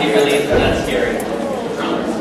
It really isn't that scary. I promise.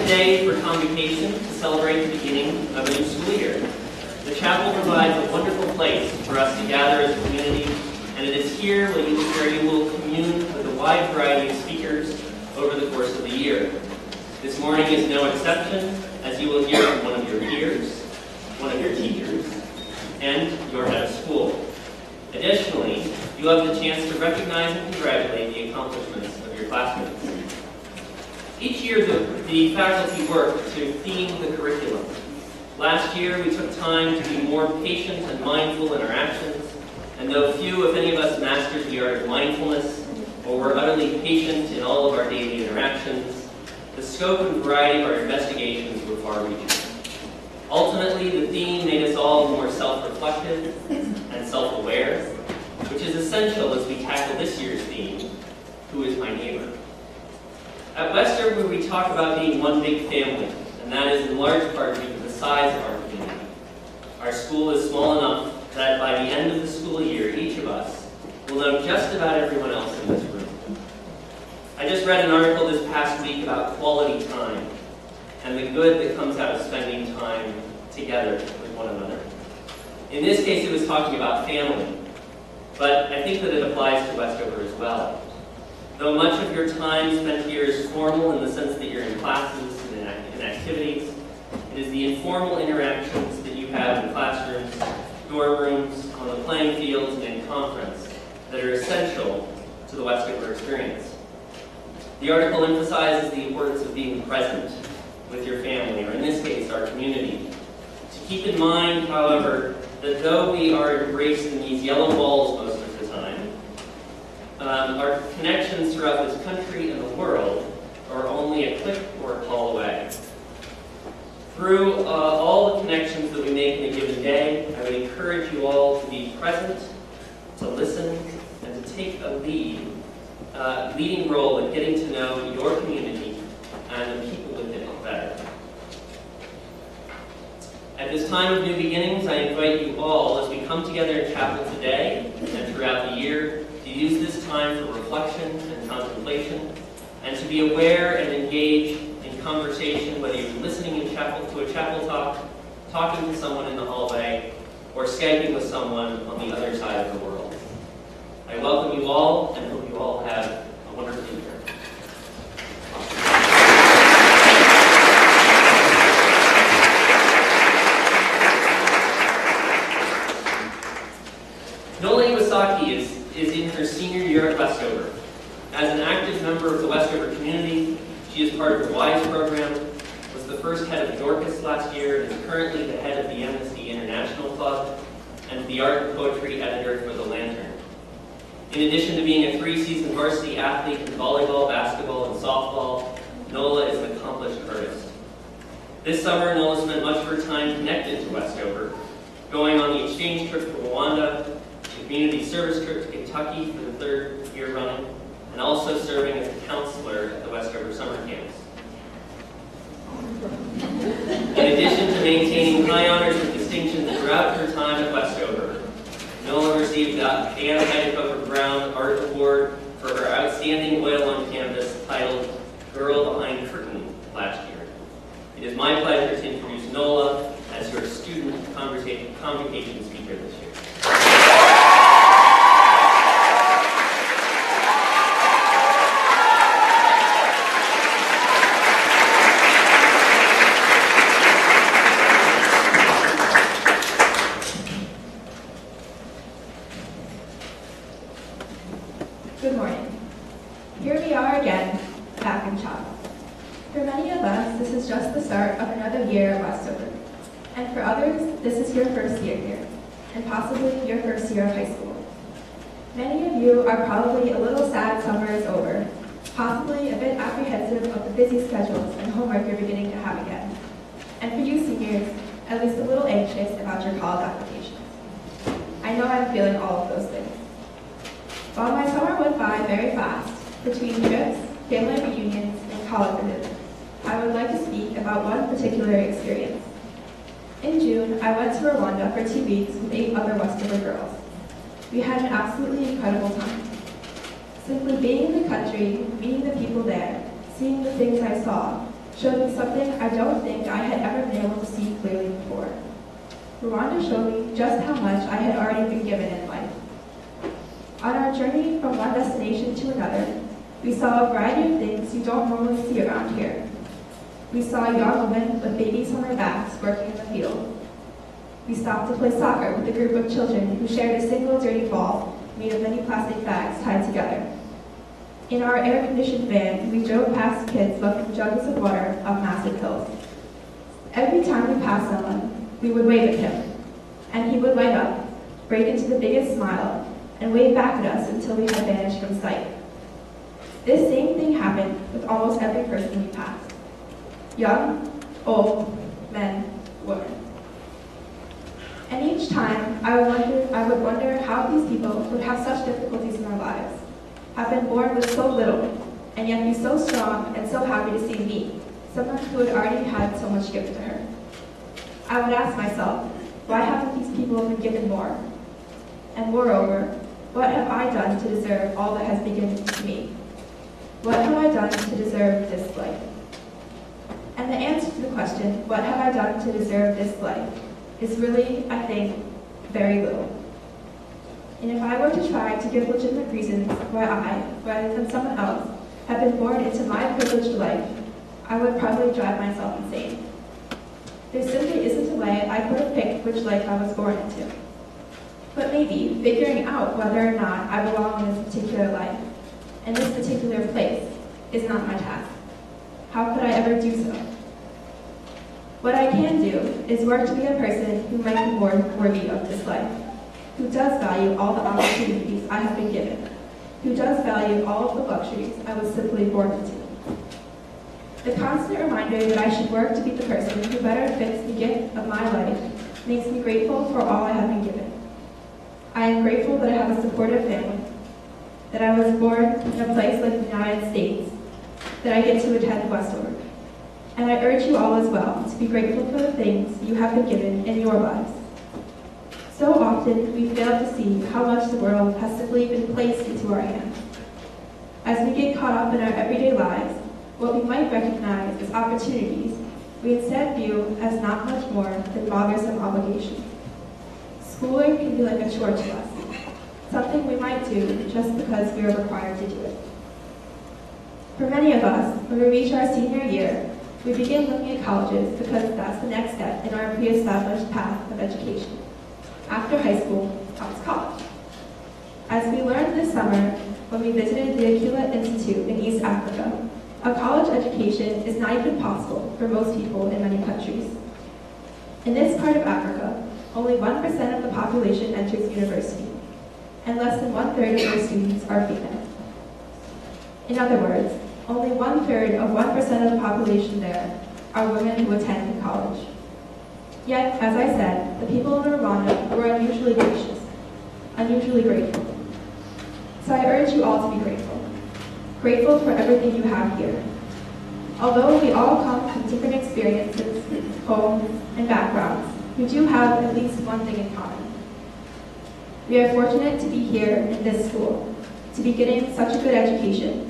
Today for Convocation to celebrate the beginning of a new school year. The chapel provides a wonderful place for us to gather as a community, and it is here where you will commune with a wide variety of speakers over the course of the year. This morning is no exception, as you will hear from one of your peers, one of your teachers, and your head of school. Additionally, you have the chance to recognize and congratulate the accomplishments of your classmates. Each year, the faculty work to theme the curriculum. Last year, we took time to be more patient and mindful in our actions, and though few, if any of us, mastered the art of mindfulness, or were utterly patient in all of our daily interactions, the scope and variety of our investigations were far-reaching. Ultimately, the theme made us all more self-reflective and self-aware, which is essential as we tackle this year's theme, Who is My Neighbor? At Westover, we talk about being one big family, and that is in large part due to the size of our community. Our school is small enough that by the end of the school year, each of us will know just about everyone else in this room. I just read an article this past week about quality time and the good that comes out of spending time together with one another. In this case, it was talking about family, but I think that it applies to Westover as well. Though much of your time spent here is formal in the sense that you're in classes and in activities, it is the informal interactions that you have in classrooms, dorm rooms, on the playing fields, and in conference that are essential to the Westover experience. The article emphasizes the importance of being present with your family, or in this case, our community. To keep in mind, however, that though we are embraced in these yellow walls most of the time, our connections throughout this country and the world are only a click or a call away. Through all the connections that we make in a given day, I would encourage you all to be present, to listen, and to take a leading role in getting to know your community and the people within it better. At this time of new beginnings, I invite you all, as we come together in chapel today and throughout the year, to use this time for reflection and contemplation, and to be aware and engage in conversation, whether you're listening in chapel to a chapel talk, talking to someone in the hallway, or Skyping with someone on the other side of the world. I welcome you all and hope you all have a wonderful year. Nola Iwasaki is in her senior year at Westover. As an active member of the Westover community, she is part of the WISE program, was the first head of Dorcas last year, and is currently the head of the Amnesty International Club, and the art and poetry editor for The Lantern. In addition to being a 3-season varsity athlete in volleyball, basketball, and softball, Nola is an accomplished artist. This summer, Nola spent much of her time connected to Westover, going on the exchange trip to Rwanda, the community service trip to Kentucky for the 3rd year running, and also serving as a counselor at the Westover summer camps. In addition to maintaining high honors and distinctions throughout her time at Westover, Nola received the Anna Heidekofer Brown Art Award for her outstanding oil on canvas titled Girl Behind Curtain last year. It is my pleasure to introduce Nola as your student convocation speaker this year. Good morning. Here we are again, back in chapel. For many of us, this is just the start of another year at Westover. And for others, this is your first year here, and possibly your first year of high school. Many of you are probably a little sad summer is over, possibly a bit apprehensive of the busy schedules and homework you're beginning to have again. And for you seniors, at least a little anxious about your college applications. I know I'm feeling all of those things. While my summer went by very fast, between trips, family reunions, and college visits, I would like to speak about one particular experience. In June, I went to Rwanda for 2 weeks with 8 other Westover girls. We had an absolutely incredible time. Simply being in the country, meeting the people there, seeing the things I saw, showed me something I don't think I had ever been able to see clearly before. Rwanda showed me just how much I had already been given in life. On our journey from one destination to another, we saw a variety of things you don't normally see around here. We saw a young woman with babies on their backs working in the field. We stopped to play soccer with a group of children who shared a single dirty ball made of many plastic bags tied together. In our air-conditioned van, we drove past kids lugging jugs of water up massive hills. Every time we passed someone, we would wave at him, and he would light up, break into the biggest smile, and wave back at us until we had vanished from sight. This same thing happened with almost every person we passed. Young, old, men, women. And each time, I would wonder how these people would have such difficulties in their lives, have been born with so little, and yet be so strong and so happy to see me, someone who had already had so much given to her. I would ask myself, why haven't these people been given more? And moreover, what have I done to deserve all that has been given to me? What have I done to deserve this life? And the answer to the question, what have I done to deserve this life, is really, I think, very little. And if I were to try to give legitimate reasons why I, rather than someone else, have been born into my privileged life, I would probably drive myself insane. There simply isn't a way I could have picked which life I was born into. But maybe figuring out whether or not I belong in this particular life, in this particular place, is not my task. How could I ever do so? What I can do is work to be a person who might be more worthy of this life, who does value all the opportunities I have been given, who does value all of the luxuries I was simply born into. The constant reminder that I should work to be the person who better fits the gift of my life makes me grateful for all I have been given. I am grateful that I have a supportive family, that I was born in a place like the United States, that I get to attend Westover. And I urge you all as well to be grateful for the things you have been given in your lives. So often we fail to see how much the world has simply been placed into our hands. As we get caught up in our everyday lives, what we might recognize as opportunities, we instead view as not much more than bothersome obligations. Schooling can be like a chore to us, something we might do just because we are required to do it. For many of us, when we reach our senior year, we begin looking at colleges because that's the next step in our pre-established path of education. After high school comes college. As we learned this summer when we visited the Aquila Institute in East Africa, a college education is not even possible for most people in many countries. In this part of Africa, only 1% of the population enters university, and less than 1/3 of those students are female. In other words, only 1/3 of 1% of the population there are women who attend college. Yet, as I said, the people in Rwanda were unusually gracious, unusually grateful. So I urge you all to be grateful. Grateful for everything you have here. Although we all come from different experiences, homes, and backgrounds, we do have at least one thing in common. We are fortunate to be here in this school, to be getting such a good education,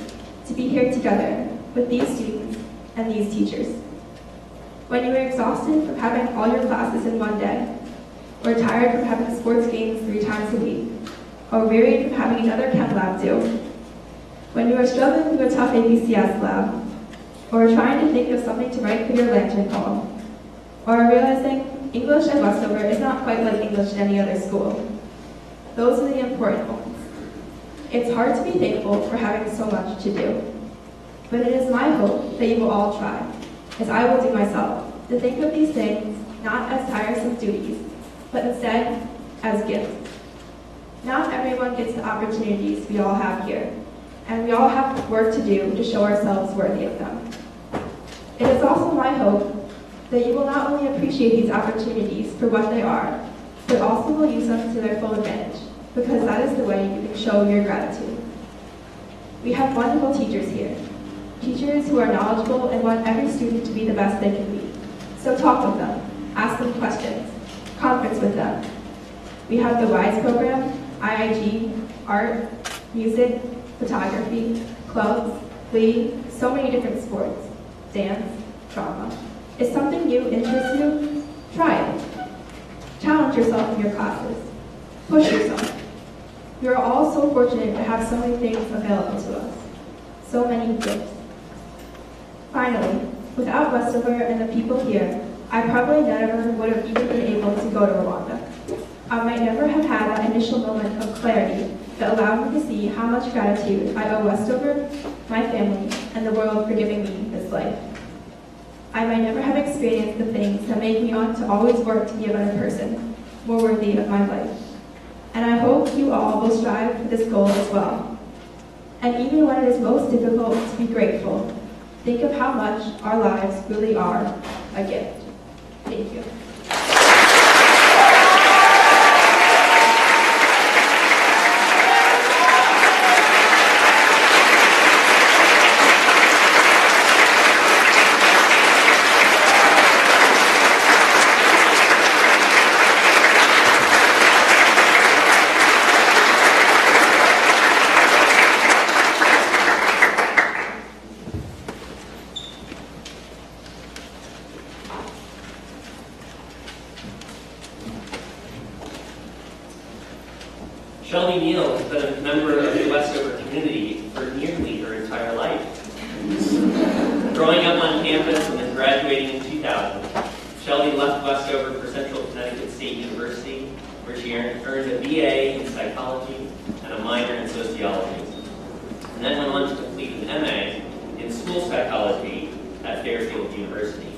to be here together with these students and these teachers. When you are exhausted from having all your classes in one day, or tired from having sports games 3 times a week, or wearied from having another chem lab due, when you are struggling through a tough ABCS lab, or trying to think of something to write for your lantern poem, or realizing English at Westover is not quite like English at any other school. Those are the important moments. It's hard to be thankful for having so much to do, but it is my hope that you will all try, as I will do myself, to think of these things not as tiresome duties, but instead as gifts. Not everyone gets the opportunities we all have here, and we all have work to do to show ourselves worthy of them. It is also my hope that you will not only appreciate these opportunities for what they are, but also will use them to their full advantage, because that is the way you can show your gratitude. We have wonderful teachers here, teachers who are knowledgeable and want every student to be the best they can be. So talk with them, ask them questions, conference with them. We have the WISE program, IIG, art, music, photography, clubs, league, so many different sports, dance, drama. If something new interests you, try it. Challenge yourself in your classes. Push yourself. We are all so fortunate to have so many things available to us. So many gifts. Finally, without Westover and the people here, I probably never would have even been able to go to Rwanda. I might never have had that initial moment of clarity that allowed me to see how much gratitude I owe Westover, my family, and the world for giving me this life. I might never have experienced the things that make me want to always work to be a better person, more worthy of my life. And I hope you all will strive for this goal as well. And even when it is most difficult to be grateful, think of how much our lives really are a gift. Thank you. Shelby Neal has been a member of the Westover community for nearly her entire life. Growing up on campus and then graduating in 2000, Shelby left Westover for Central Connecticut State University, where she earned a BA in psychology and a minor in sociology, and then went on to complete an MA in school psychology at Fairfield University.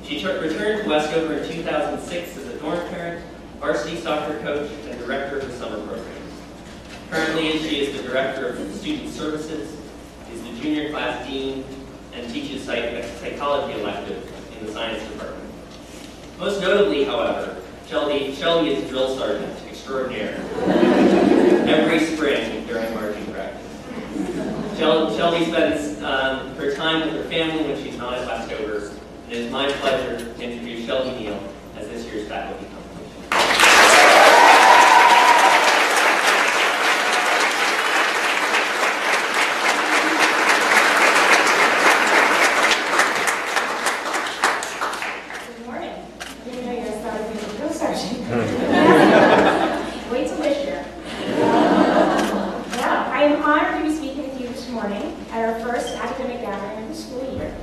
She returned to Westover in 2006 as a dorm parent, varsity soccer coach, and director of the summer program. Currently, she is the director of student services, is the junior class dean, and teaches psychology elective in the science department. Most notably, however, Shelby is drill sergeant extraordinaire every spring during marching practice. Shelby spends her time with her family when she's not at Westover, and it is my pleasure to introduce Shelby Neal as this year's faculty convocation. Good morning. I didn't know you guys thought I'd be a drill sergeant. Wait till this year. Yeah, I am honored to be speaking with you this morning at our first academic gathering of the school year.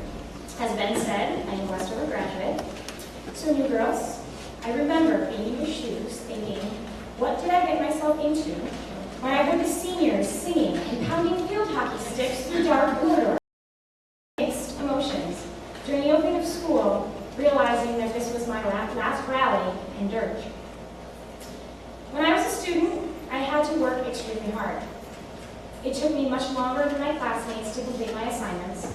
As Ben said, I am a Westover graduate. So new girls, I remember being in your shoes thinking, what did I get myself into when I heard the seniors singing and pounding field hockey sticks through dark corridors? Mixed emotions during the opening of school, realizing that this was my last rally in Dirge. When I was a student, I had to work extremely hard. It took me much longer than my classmates to complete my assignments,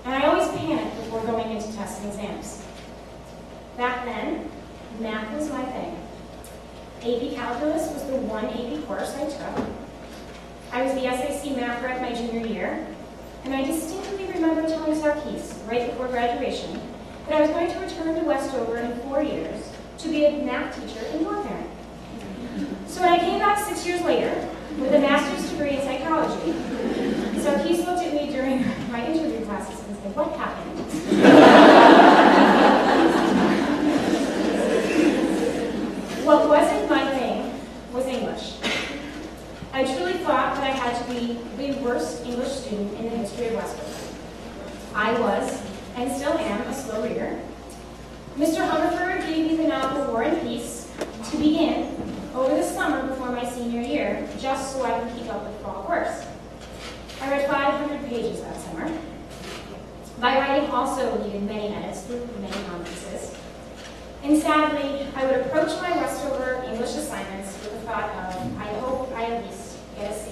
and I always panicked before going into tests and exams. Back then, math was my thing. AP Calculus was the one AP course I took. I was the SAC math rep my junior year, and I distinctly remember telling Sarkis right before graduation that I was going to return to Westover in 4 years to be a math teacher in Northern. So when I came back 6 years later with a master's degree in psychology, Sarkis looked at me during my interview classes and said, "What happened?" What wasn't my thing was English. I truly thought that I had to be the worst English student in the history of Westover. I was, and still am, a slow reader. Mr. Hummerford gave me the novel War and Peace to begin over the summer before my senior year, just so I could keep up with fall course. I read 500 pages that summer. My writing also needed many edits through many conferences. And sadly, I would approach my Westover English assignments with the thought of, I hope I at least get a C.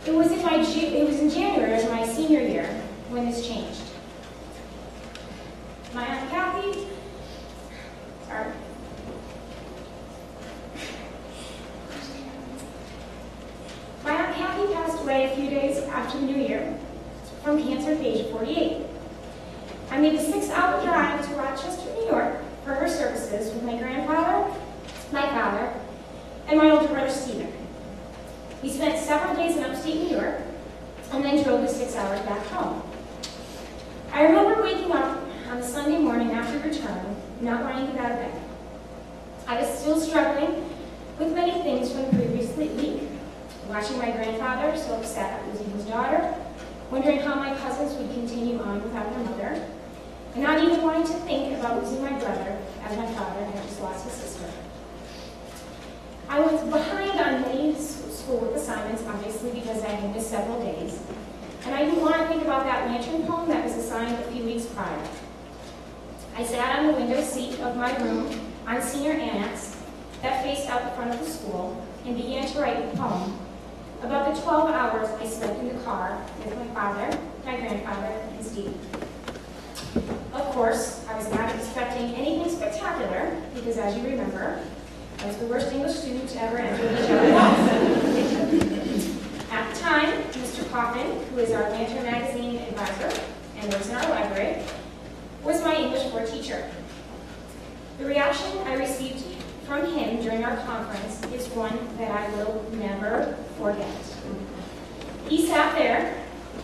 It was in January of my senior year when this changed. My Aunt Kathy, passed away a few days after the new year from cancer at the age of 48. I made a 6-hour drive to Rochester, New York for her services with my grandfather, my father, and my older brother, Stephen. We spent several days in upstate New York and then drove the 6 hours back home. I remember waking up on the Sunday morning after return, not wanting to get out of bed. I was still struggling with many things from the previous week. Watching my grandfather so upset at losing his daughter, wondering how my cousins would continue on without their mother, and not even wanting to think about losing my brother, as my father had just lost his sister. I was behind on many schoolwork assignments, obviously because I had missed several days, and I didn't want to think about that lantern poem that was assigned a few weeks prior. I sat on the window seat of my room on senior annex that faced out the front of the school and began to write the poem about the 12 hours I spent in the car with my father, my grandfather, and Steve. Of course, I was not expecting anything spectacular because, as you remember, I was the worst English student to ever enter the general class. At the time, Mr. Coffin, who is our Lantern Magazine advisor and works in our library, was my English 4 teacher. The reaction I received from him during our conference is one that I will never forget. He sat there,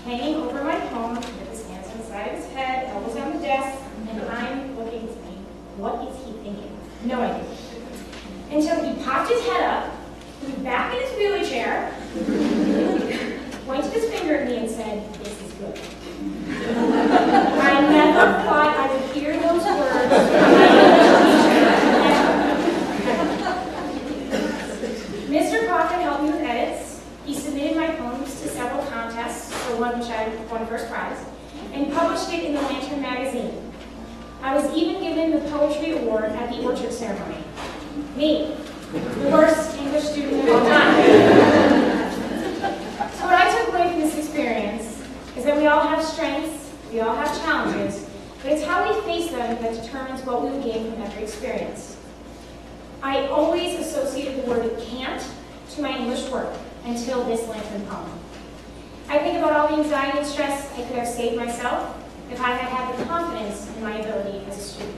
hanging over my poem with his hands on the side of his head, elbows on the desk, and I'm looking to me, what is he thinking? No idea. Until he popped his head up, moved back in his wheelchair, pointed his finger at me and said, "This is good." I never thought I would hear those words from my English teacher. Mr. Coffin helped me with edits. He submitted my poems to several contests, for one which I won first prize, and published it in the Lantern Magazine. I was even given the Poetry Award at the Orchard Ceremony. Me, the worst English student of all time. So what I took away from this experience is that we all have strengths, we all have challenges, but it's how we face them that determines what we will gain from every experience. I always associated the word can't to my English work until this Lantern poem. I think about all the anxiety and stress I could have saved myself if I had had the confidence in my ability as a student.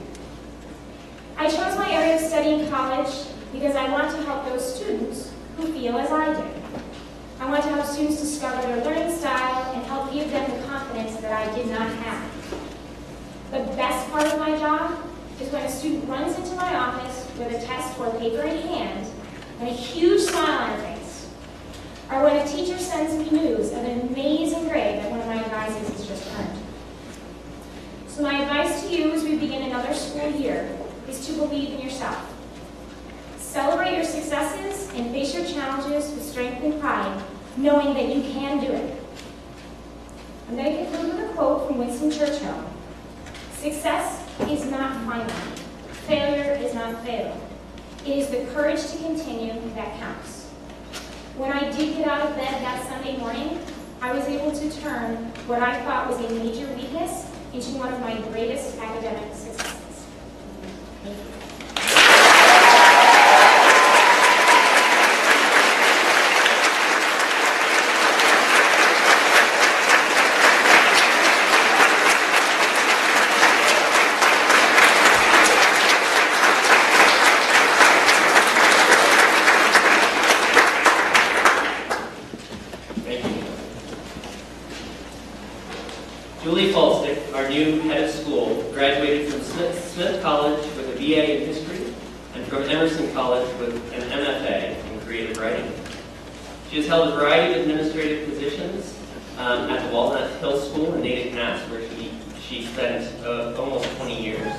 I chose my area of study in college because I want to help those students who feel as I do. I want to help students discover their learning style and help give them the confidence that I did not have. The best part of my job is when a student runs into my office with a test or paper in hand and a huge smile on her face, or when a teacher sends me news of an amazing grade that one of my advisors has just earned. So my advice to you as we begin another school year is to believe in yourself. Celebrate your successes and face your challenges with strength and pride, knowing that you can do it. I'm going to conclude with a quote from Winston Churchill. Success is not final. Failure is not fatal. It is the courage to continue that counts. When I did get out of bed that Sunday morning, I was able to turn what I thought was a major weakness into one of my greatest academic successes. Thank you. Julie Falstick, our new head of school, graduated from Smith College with a BA in history and from Emerson College with an MFA in creative writing. She has held a variety of administrative positions at the Walnut Hill School in Natick, Mass, where she spent almost 20 years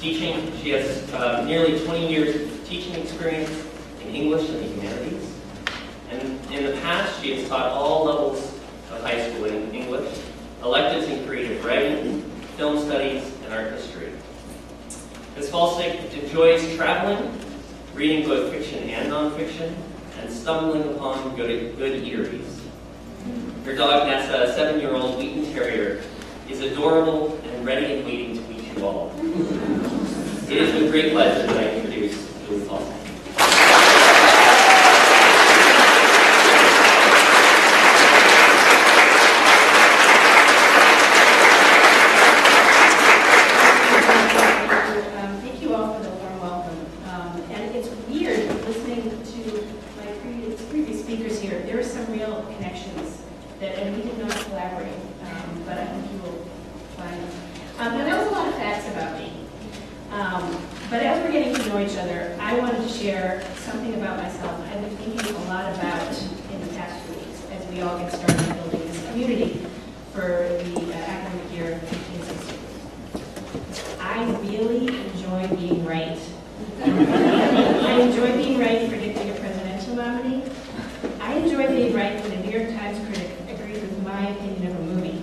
teaching. She has nearly 20 years of teaching experience in English and the humanities. And in the past, she has taught all levels of high school in English, electives in creative writing, film studies, and art history. Ms. Falstick enjoys traveling, reading both fiction and nonfiction, and stumbling upon good eateries. Her dog, Nessa, a 7-year-old Wheaton Terrier, is adorable and ready and waiting to meet you all. It is with great pleasure that I introduce Julie Falstick. But as we're getting to know each other, I wanted to share something about myself I've been thinking a lot about in the past few weeks as we all get started building this community for the academic year 15-16. I really enjoy being right. I enjoy being right in predicting a presidential nominee. I enjoy being right when a New York Times critic agrees with my opinion of a movie.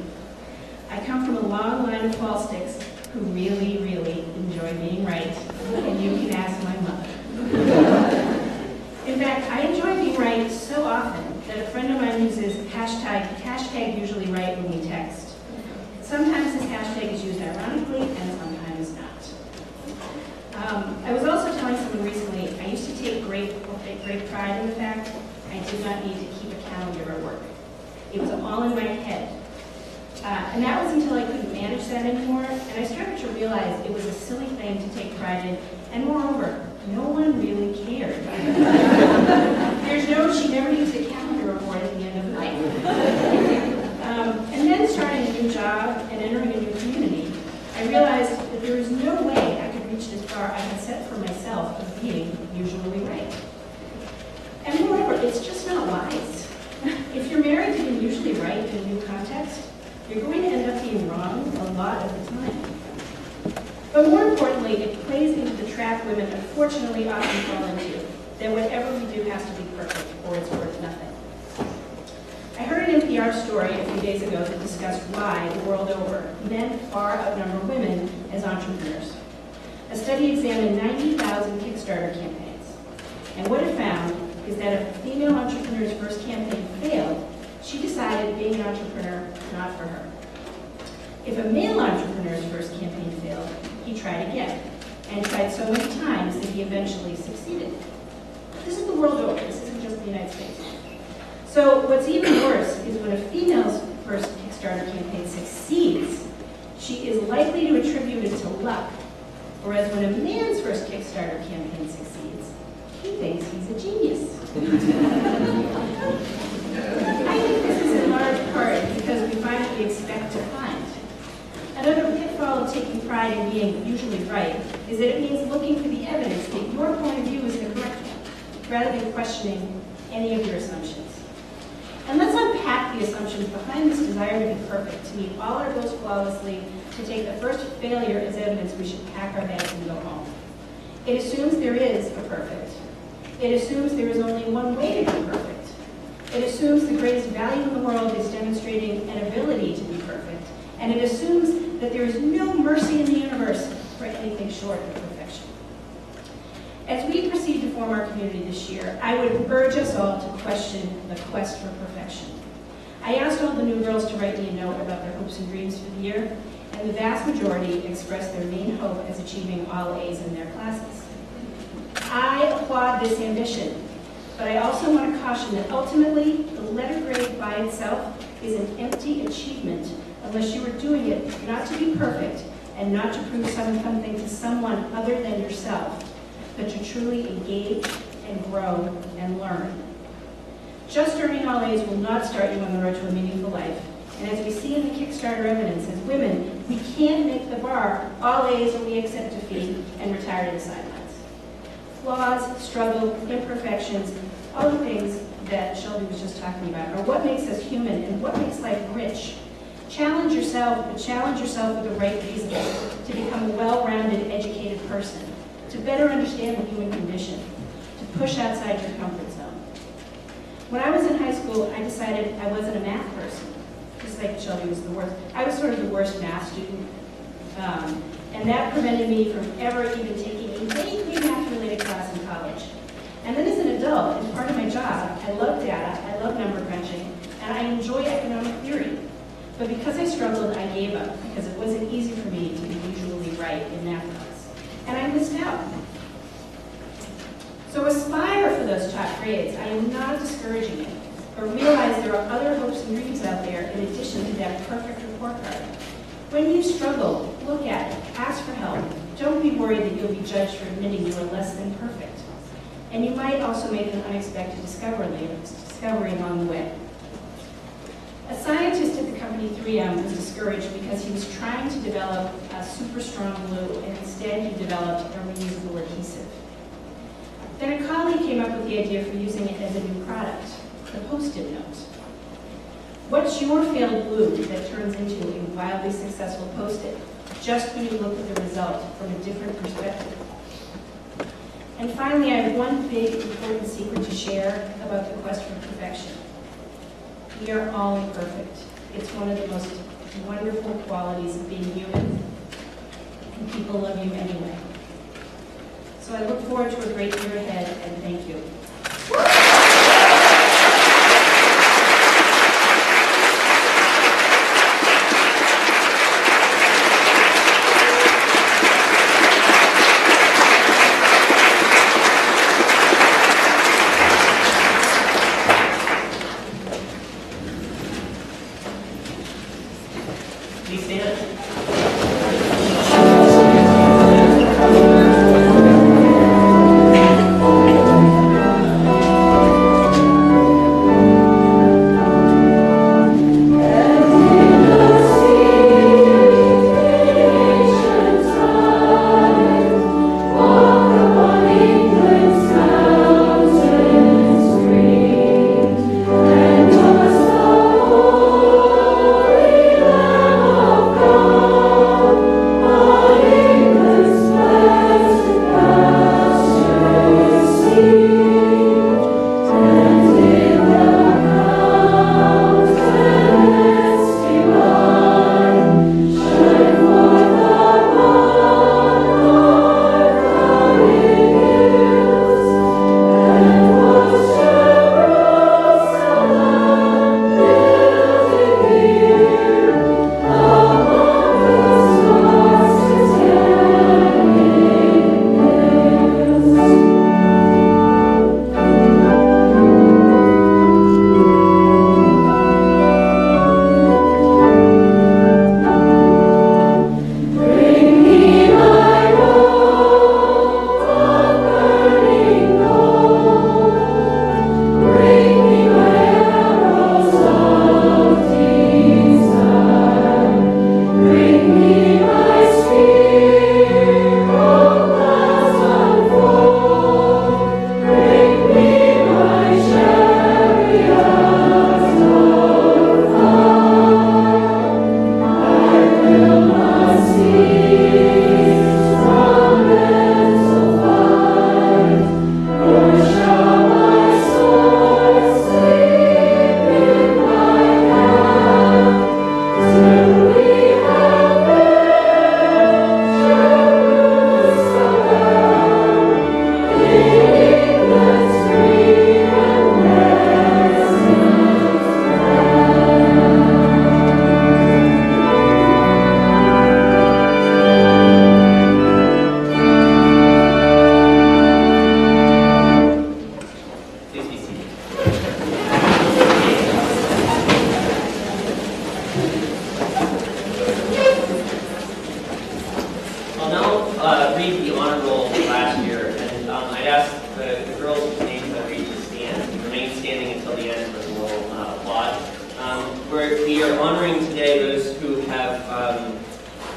I come from a long line of Falsticks who really, really enjoy being right, and you can ask my mother. In fact, I enjoy being right so often that a friend of mine uses hashtag usually right when we text. Sometimes this hashtag is used ironically, and sometimes not. I was also telling someone recently, I used to take great pride in the fact I did not need to keep a calendar at work. It was all in my head. And that was until I couldn't manage that anymore, and I started to realize it was a silly thing to take pride in, and moreover, no one really cared. She never used a calendar report at the end of the night. And then starting a new job and entering a new community, I realized that there was no way I could reach this bar I had set for myself of being usually right. And moreover, it's just not wise. If you're married to being usually right in a new context, you're going to end up being wrong a lot of the time. But more importantly, it plays into the trap women unfortunately often fall into, that whatever we do has to be perfect or it's worth nothing. I heard an NPR story a few days ago that discussed why, the world over, men far outnumber women as entrepreneurs. A study examined 90,000 Kickstarter campaigns. And what it found is that if a female entrepreneur's first campaign failed, she decided being an entrepreneur was not for her. If a male entrepreneur's first campaign failed, he tried again, and tried so many times that he eventually succeeded. This is the world over. This isn't just the United States. So what's even worse is when a female's first Kickstarter campaign succeeds, she is likely to attribute it to luck, whereas when a man's first Kickstarter campaign succeeds, he thinks he's a genius. I think this is in large part because we find what we expect to find. Another pitfall of taking pride in being usually right is that it means looking for the evidence that your point of view is the correct one, rather than questioning any of your assumptions. And let's unpack the assumptions behind this desire to be perfect, to meet all our goals flawlessly, to take the first failure as evidence we should pack our bags and go home. It assumes there is a perfect. It assumes there is only one way to be perfect. It assumes the greatest value in the world is demonstrating an ability to be perfect. And it assumes that there is no mercy in the universe for anything short of perfection. As we proceed to form our community this year, I would urge us all to question the quest for perfection. I asked all the new girls to write me a note about their hopes and dreams for the year, and the vast majority expressed their main hope as achieving all A's in their classes. I applaud this ambition, but I also want to caution that ultimately, the letter grade by itself is an empty achievement unless you are doing it not to be perfect and not to prove something to someone other than yourself, but to truly engage and grow and learn. Just earning all A's will not start you on the road to a meaningful life. And as we see in the Kickstarter evidence, as women, we can't make the bar all A's or we accept defeat and retire to the sidelines. Flaws, struggle, imperfections, all the things that Shelby was just talking about are what makes us human and what makes life rich. Challenge yourself, but challenge yourself with the right reasons to become a well-rounded, educated person, to better understand the human condition, to push outside your comfort zone. When I was in high school, I decided I wasn't a math person. Just like Shelby was the worst. I was sort of the worst math student. And that prevented me from ever even taking any math-related class in college. And then as an adult, as part of my job, I love data, I love number crunching, and I enjoy economic theory. But because I struggled, I gave up, because it wasn't easy for me to be usually right in math class. And I missed out. So aspire for those top grades. I am not discouraging it, but realize there are other hopes and dreams out there in addition to that perfect report card. When you struggle, look at it, ask for help. Don't be worried that you'll be judged for admitting you are less than perfect. And you might also make an unexpected discovery along the way. A scientist at the company 3M was discouraged because he was trying to develop a super strong glue, and instead he developed a reusable adhesive. Then a colleague came up with the idea for using it as a new product, the Post-it note. What's your failed glue that turns into a wildly successful Post-it, just when you look at the result from a different perspective? And finally, I have one big important secret to share about the quest for perfection. We are all imperfect. It's one of the most wonderful qualities of being human, and people love you anyway. So I look forward to a great year ahead, and thank you. Please stand.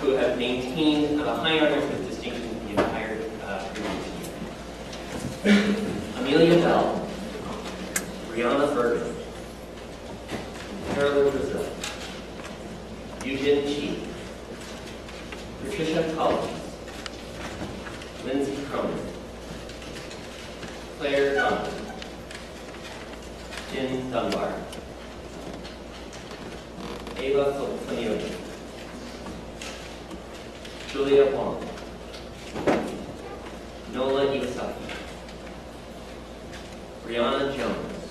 who have maintained high honors with distinction the entire previous year. Amelia Bell, Brianna Bergen, Carolyn Brazil, Eugene Chi, Patricia Collins, Lindsay Cronin, Claire Dunn, Jen Dunbar, Ava Flameoni, Julia Wong, Nola Iwasaki, Brianna Jones,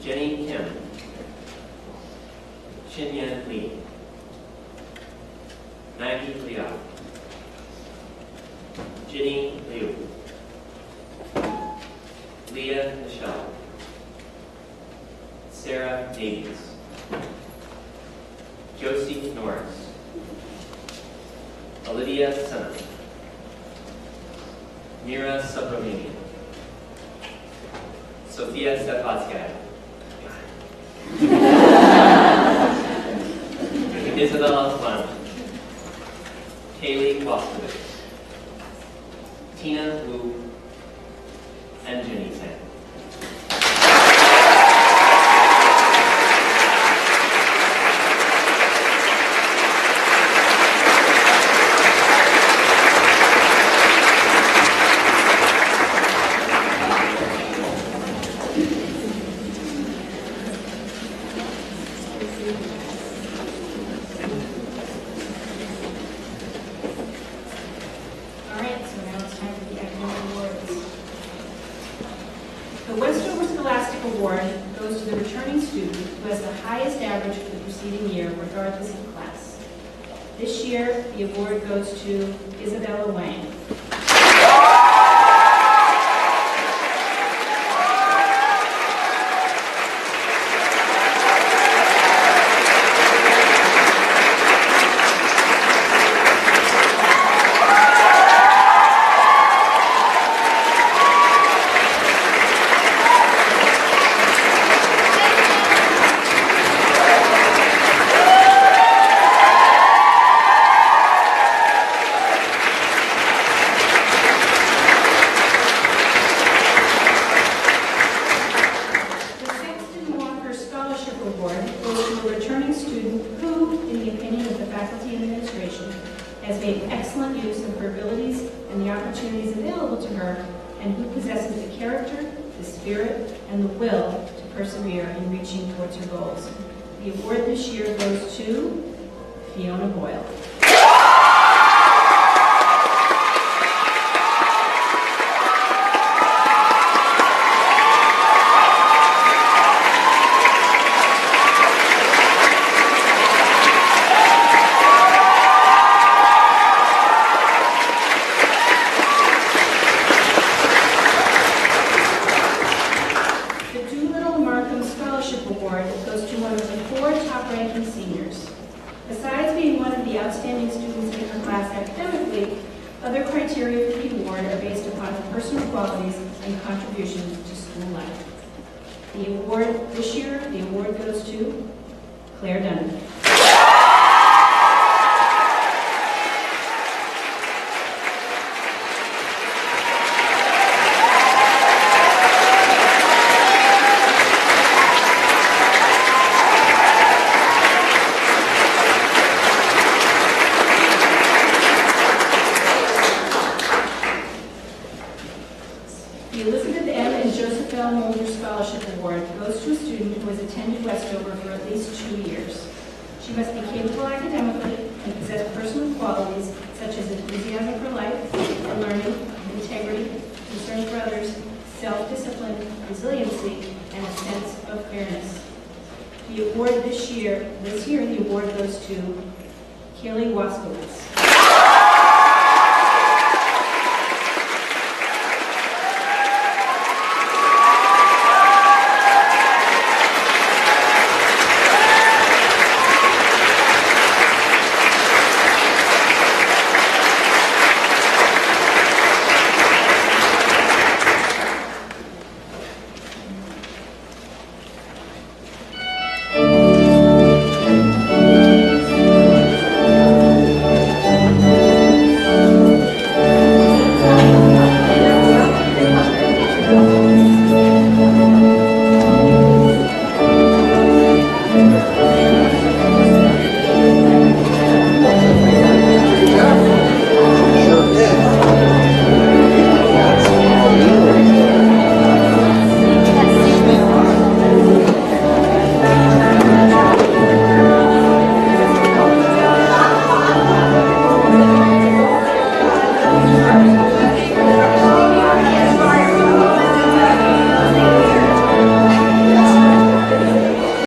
Jenny Kim, Shinya Lee, Maggie Liao, Ginny Liu, Leah Michelle, Sarah Davies, Josie Norris, Olivia Senna, Mira Subramanian, Sophia Stefanskaya, Isabella Flanagan, Kaylee Bostovich, Tina Wu, and Jenny San. All right, so now it's time for the academic awards. The Westover Scholastic Award goes to the returning student who has the highest average for the preceding year, regardless of class. This year, the award goes to Isabella Wang. Has made excellent use of her abilities and the opportunities available to her, and who possesses the character, the spirit, and the will to persevere in reaching towards her goals. The award this year goes to Fiona Boyle. Goes to one of the 4 top-ranking seniors. Besides being one of the outstanding students in her class academically, other criteria for the award are based upon her personal qualities and contributions to school life. The award this year, the award goes to Claire Dunn. The Elizabeth M. and Joseph L. Mulder Scholarship Award goes to a student who has attended Westover for at least 2 years. She must be capable academically and possess personal qualities such as enthusiasm for life and learning, integrity, concern for others, self-discipline, resiliency, and a sense of fairness. The award this year, the award goes to Kaylee Waskowitz.